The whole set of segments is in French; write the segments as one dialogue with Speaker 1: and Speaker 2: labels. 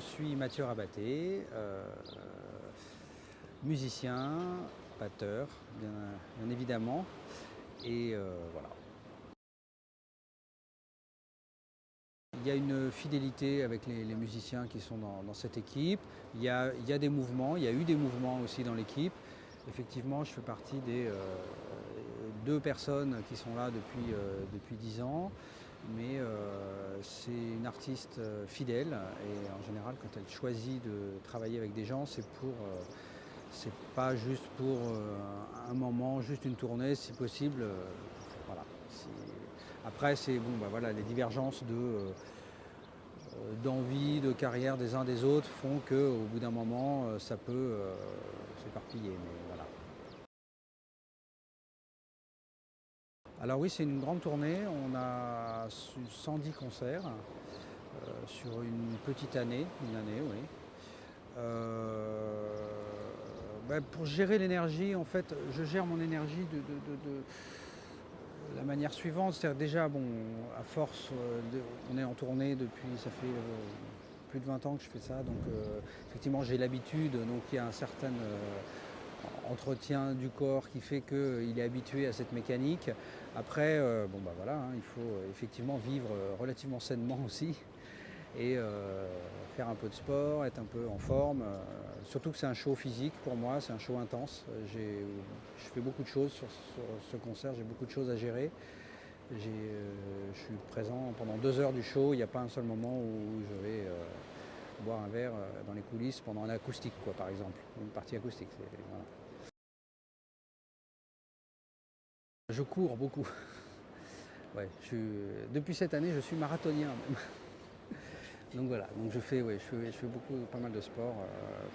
Speaker 1: suis Mathieu Rabaté, musicien, batteur, bien évidemment. Et voilà. Il y a une fidélité avec les musiciens qui sont dans cette équipe. Il y a des mouvements, il y a eu des mouvements aussi dans l'équipe. Effectivement, je fais partie des deux personnes qui sont là depuis 10 ans. Mais c'est une artiste fidèle et en général quand elle choisit de travailler avec des gens, c'est pas juste pour un moment, juste une tournée si possible. Voilà. Après c'est bon, bah, voilà, les divergences d'envie, de carrière des uns des autres font qu'au bout d'un moment ça peut s'éparpiller. Mais voilà. Alors oui, c'est une grande tournée, on a 110 concerts. Sur une petite année, une année, oui. Pour gérer l'énergie, en fait, je gère mon énergie de la manière suivante. C'est-à-dire déjà, bon, à force, on est en tournée depuis, ça fait plus de 20 ans que je fais ça, donc effectivement j'ai l'habitude, donc il y a un certain entretien du corps qui fait qu'il est habitué à cette mécanique. Après, bon bah voilà, hein, il faut effectivement vivre relativement sainement aussi et faire un peu de sport, être un peu en forme. Surtout que c'est un show physique pour moi, c'est un show intense. Je fais beaucoup de choses sur ce concert, j'ai beaucoup de choses à gérer. Je suis présent pendant 2 heures du show, il n'y a pas un seul moment où je vais boire un verre dans les coulisses pendant un acoustique, quoi, par exemple, une partie acoustique. Voilà. Je cours beaucoup. Ouais, depuis cette année, je suis marathonien même. Donc voilà, donc ouais, je fais pas mal de sport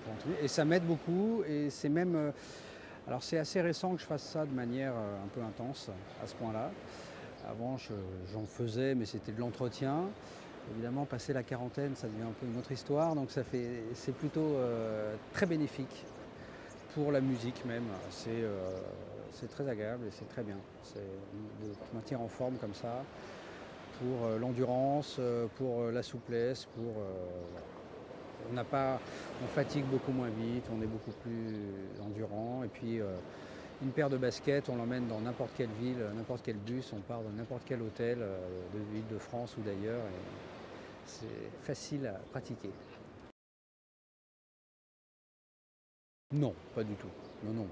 Speaker 1: pour entraîner. Et ça m'aide beaucoup. Et c'est même, alors c'est assez récent que je fasse ça de manière un peu intense à ce point-là. Avant, j'en faisais, mais c'était de l'entretien. Évidemment, passer la quarantaine, ça devient un peu une autre histoire. Donc c'est plutôt très bénéfique pour la musique même. C'est très agréable et c'est très bien. C'est de te maintenir en forme comme ça, pour l'endurance, pour la souplesse, on fatigue beaucoup moins vite, on est beaucoup plus endurant. Et puis une paire de baskets, on l'emmène dans n'importe quelle ville, n'importe quel bus, on part dans n'importe quel hôtel de l'Île-de-France ou d'ailleurs. Et c'est facile à pratiquer. Non, pas du tout. Non, non.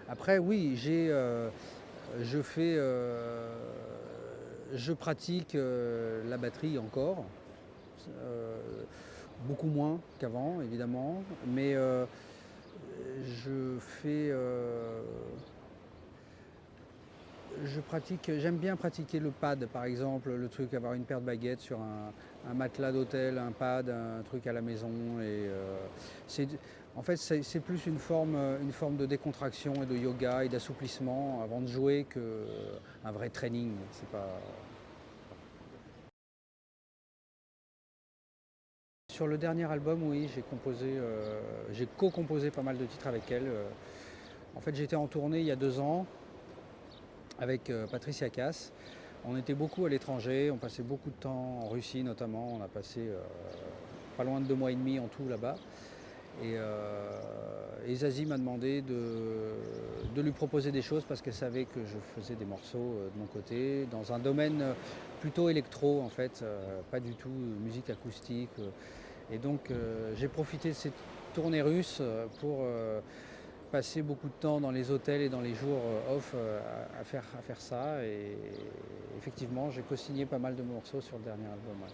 Speaker 1: Après oui, je fais, je pratique la batterie encore, euh, beaucoup moins qu'avant évidemment, mais je fais, j'aime bien pratiquer le pad par exemple, le truc, avoir une paire de baguettes sur un matelas d'hôtel, un pad, un truc à la maison. Et c'est, en fait c'est plus une forme de décontraction et de yoga et d'assouplissement avant de jouer qu'un vrai training. C'est pas... Sur le dernier album, oui, j'ai co-composé pas mal de titres avec elle. En fait, j'étais en tournée il y a 2 ans avec Patricia Cass. On était beaucoup à l'étranger, on passait beaucoup de temps en Russie notamment. On a passé pas loin de 2 mois et demi en tout là-bas. Et Zazie m'a demandé de lui proposer des choses parce qu'elle savait que je faisais des morceaux de mon côté, dans un domaine plutôt électro en fait, pas du tout musique acoustique. Et donc j'ai profité de cette tournée russe pour passer beaucoup de temps dans les hôtels et dans les jours off à faire ça. Et effectivement, j'ai co-signé pas mal de morceaux sur le dernier album. Ouais.